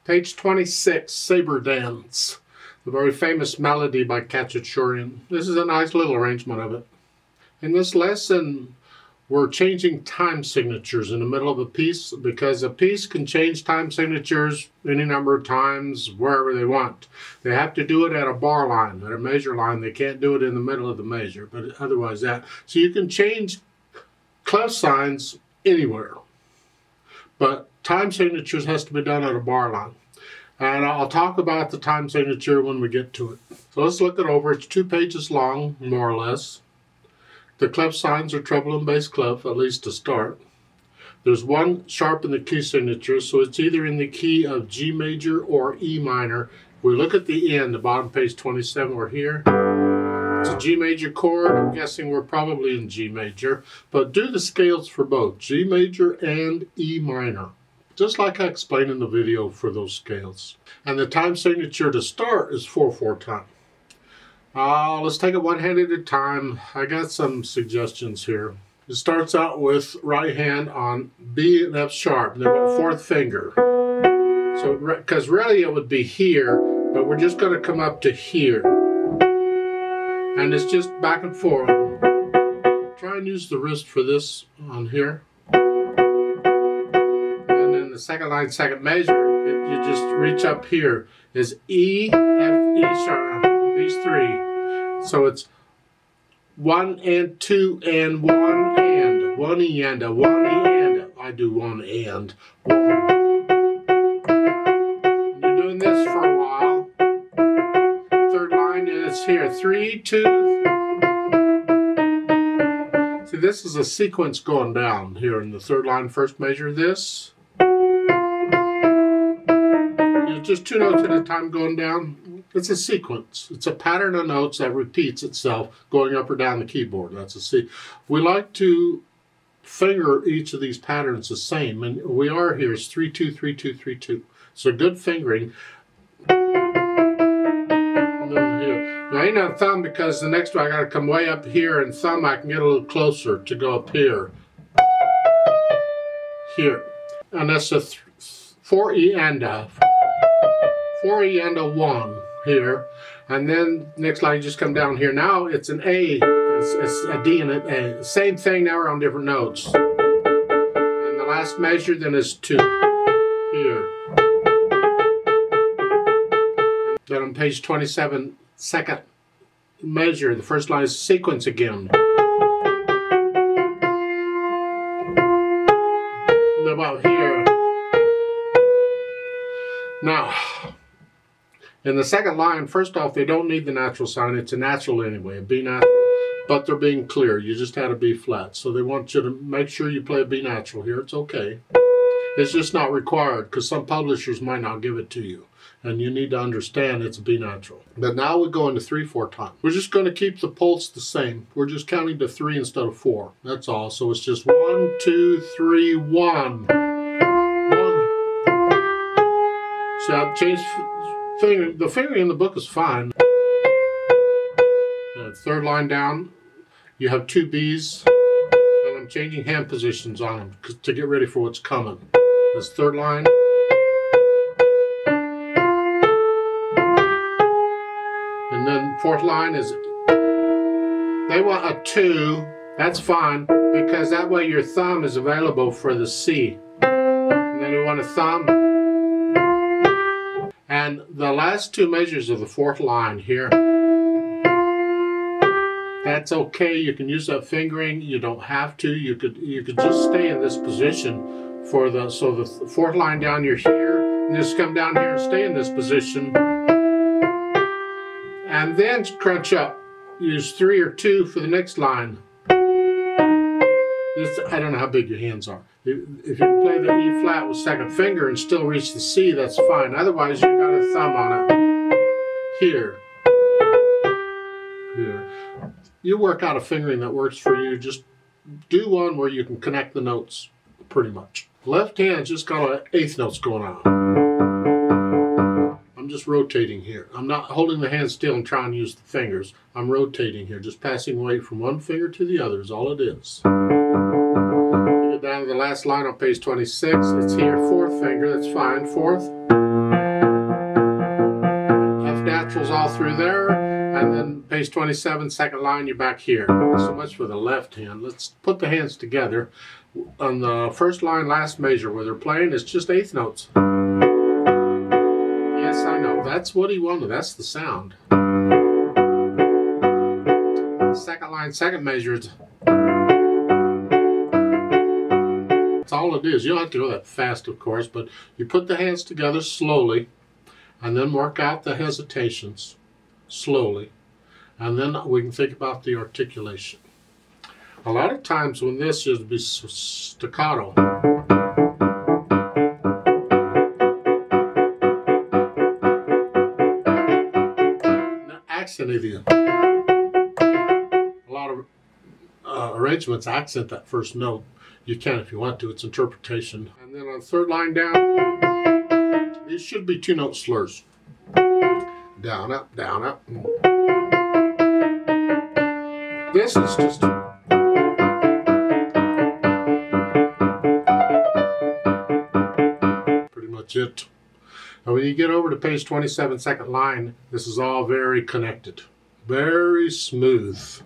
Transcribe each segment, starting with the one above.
Page 26, Sabre Dance, the very famous melody by Khachaturian. This is a nice little arrangement of it. In this lesson, we're changing time signatures in the middle of a piece because a piece can change time signatures any number of times wherever they want. They have to do it at a bar line, at a measure line. They can't do it in the middle of the measure, but otherwise that. So you can change clef signs anywhere, but time signatures has to be done at a bar line. And I'll talk about the time signature when we get to it. So let's look it over. It's 2 pages long, more or less. The clef signs are treble and bass clef, at least to start. There's one sharp in the key signature, so it's either in the key of G major or E minor. We look at the end, the bottom page 27, we're here. It's a G major chord. I'm guessing we're probably in G major, but do the scales for both G major and E minor, just like I explained in the video for those scales. And the time signature to start is 4/4 time. Let's take it one hand at a time. I got some suggestions here. It starts out with right hand on B and F sharp, and then a 4th finger. So, because really it would be here, but we're just going to come up to here. And it's just back and forth. Try and use the wrist for this on here. And then the second line, second measure, you just reach up here. Is E, F, E sharp. These 3. So it's 1 and 2 and 1 and 1 E and a 1 E and a. I do 1 and 1. And you're doing this for a while. 3rd line is here 3, 2. See, this is a sequence going down here in the 3rd line, 1st measure. This. Just 2 notes at a time going down. It's a sequence. It's a pattern of notes that repeats itself going up or down the keyboard. That's a C. We like to finger each of these patterns the same, and we are here. It's 3, 2, 3, 2, 3, 2. So good fingering. Now ain't no thumb because the next one I got to come way up here, and thumb I can get a little closer to go up here. Here, and that's a 4 E and a. 4 E and a 1 here, and then next line you just come down here. Now it's an A, it's a D and an A. Same thing, now we're on different notes. And the last measure then is 2 here. And then on page 27, second measure, the first line is sequence again. And about here. Now, in the second line, first off, they don't need the natural sign. It's a natural anyway, a B natural, but they're being clear. You just had a B flat. So they want you to make sure you play a B natural here. It's okay. It's just not required because some publishers might not give it to you. And you need to understand it's a B natural. But now we go into 3/4 time. We're just going to keep the pulse the same. We're just counting to 3 instead of 4. That's all. So it's just 1, 2, 3, 1. 1. So I've changed the fingering in the book is fine. 3rd line down, you have 2 B's, and I'm changing hand positions on them to get ready for what's coming. This 3rd line. And then 4th line is, they want a 2, that's fine, because that way your thumb is available for the C. And then we want a thumb. And the last 2 measures of the 4th line here, that's okay. You can use that fingering. You don't have to. You could just stay in this position for the 4th line down. You're here, and just come down here and stay in this position, and then crunch up. Use 3 or 2 for the next line. I don't know how big your hands are. If you can play the E flat with 2nd finger and still reach the C, that's fine. Otherwise, you got a thumb on it. Here. Here. You work out a fingering that works for you. Just do one where you can connect the notes, pretty much. Left hand just got an 1/8 notes going on. I'm just rotating here. I'm not holding the hand still and trying to use the fingers. I'm rotating here, just passing weight from one finger to the other is all it is. Down to the last line on page 26. It's here, 4th finger, that's fine. 4th. neutrals all through there, and then page 27, second line, you're back here. So much for the left hand. Let's put the hands together. On the first line, last measure, where they're playing, it's just eighth notes. Yes, I know. That's what he wanted. That's the sound. Second line, second measure, it's all it is. You don't have to go that fast, of course, but you put the hands together slowly and then work out the hesitations slowly. And then we can think about the articulation. A lot of times when this should be staccato. Accent either. A lot of arrangements accent that first note. You can if you want to, it's interpretation. And then on the third line down, these should be two note slurs. Down, up, down, up. This is just pretty much it. Now when you get over to page 27, second line, this is all very connected. Very smooth.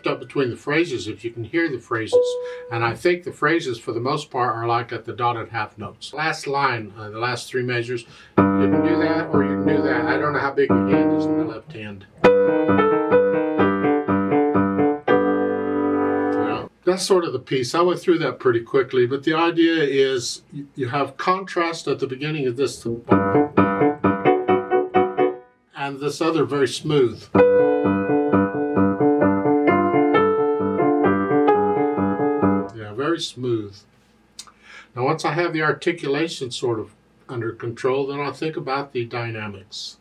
Up between the phrases if you can hear the phrases, and I think the phrases for the most part are like at the dotted half notes. Last line, the last three measures, you can do that or you can do that. I don't know how big your hand is in the left hand. Yeah, that's sort of the piece. I went through that pretty quickly, but the idea is you have contrast at the beginning of this and this other very smooth. Very smooth. Now once I have the articulation sort of under control, then I'll think about the dynamics.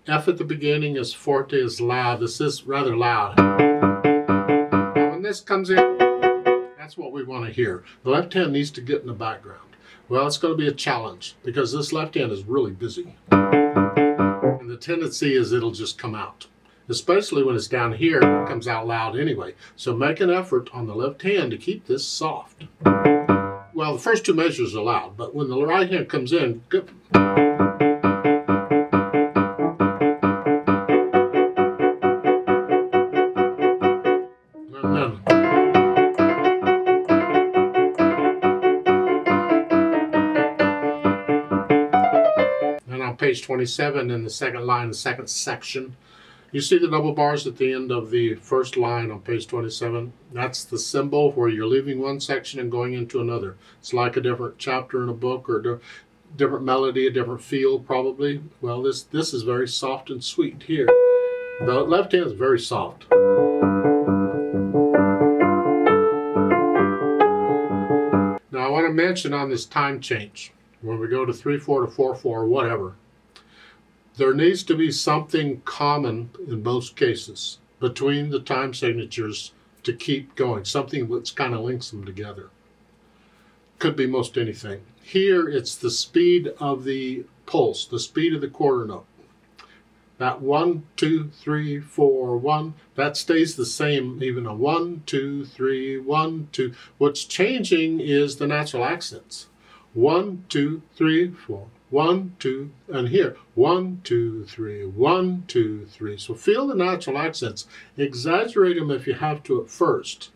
F at the beginning is forte, is loud. This is rather loud. Now when this comes in, that's what we want to hear. The left hand needs to get in the background. Well, it's going to be a challenge because this left hand is really busy. And the tendency is it'll just come out. Especially when it's down here, it comes out loud anyway. So make an effort on the left hand to keep this soft. Well, the first two measures are loud, but when the right hand comes in, good. And on page 27 in the second line, the second section, you see the double bars at the end of the first line on page 27? That's the symbol where you're leaving one section and going into another. It's like a different chapter in a book or a different melody, a different feel probably. Well, this is very soft and sweet here. The left hand is very soft. Now I want to mention on this time change, when we go to 3/4 to 4/4 or whatever, there needs to be something common in most cases between the time signatures to keep going, something that kind of links them together. Could be most anything. Here it's the speed of the pulse, the speed of the quarter note. That 1, 2, 3, 4, 1, that stays the same, even a 1, 2, 3, 1, 2. What's changing is the natural accents. 1, 2, 3, 4. 1, 2, and here 1, 2, 3, 1, 2, 3. So feel the natural accents. Exaggerate them if you have to at first,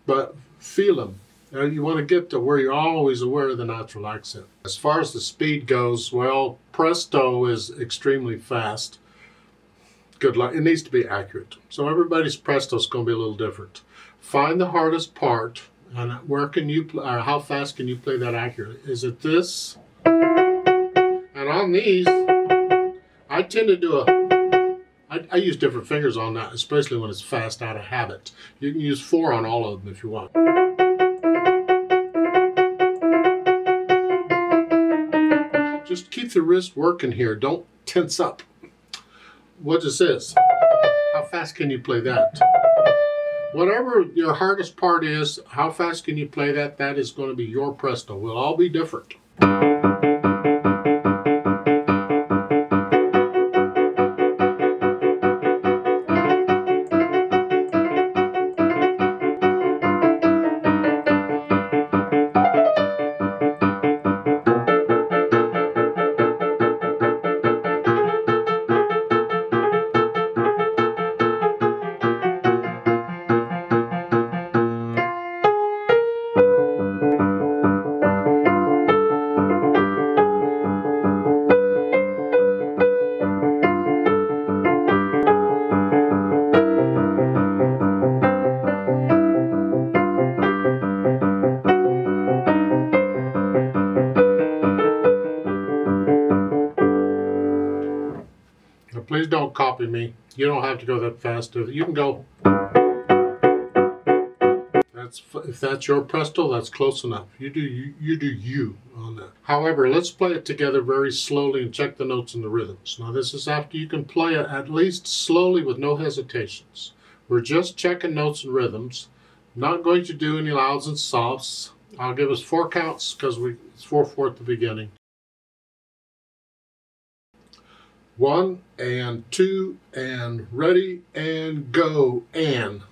but feel them. And you want to get to where you're always aware of the natural accent. As far as the speed goes, well, presto is extremely fast. Good luck. It needs to be accurate. So everybody's presto is going to be a little different. Find the hardest part, and where can you play, or how fast can you play that accurately? Is it this? And on these, I tend to do I use different fingers on that, especially when it's fast out of habit. You can use 4 on all of them if you want. Just keep the wrist working here. Don't tense up. What is this? How fast can you play that? Whatever your hardest part is, how fast can you play that? That is going to be your presto. We'll all be different. copy me. You don't have to go that fast. You can go. If that's your presto, that's close enough. You do you on that. However, let's play it together very slowly and check the notes and the rhythms. Now this is after you can play it at least slowly with no hesitations. We're just checking notes and rhythms. Not going to do any louds and softs. I'll give us 4 counts because it's 4/4 at the beginning. 1 and 2 and ready and go and.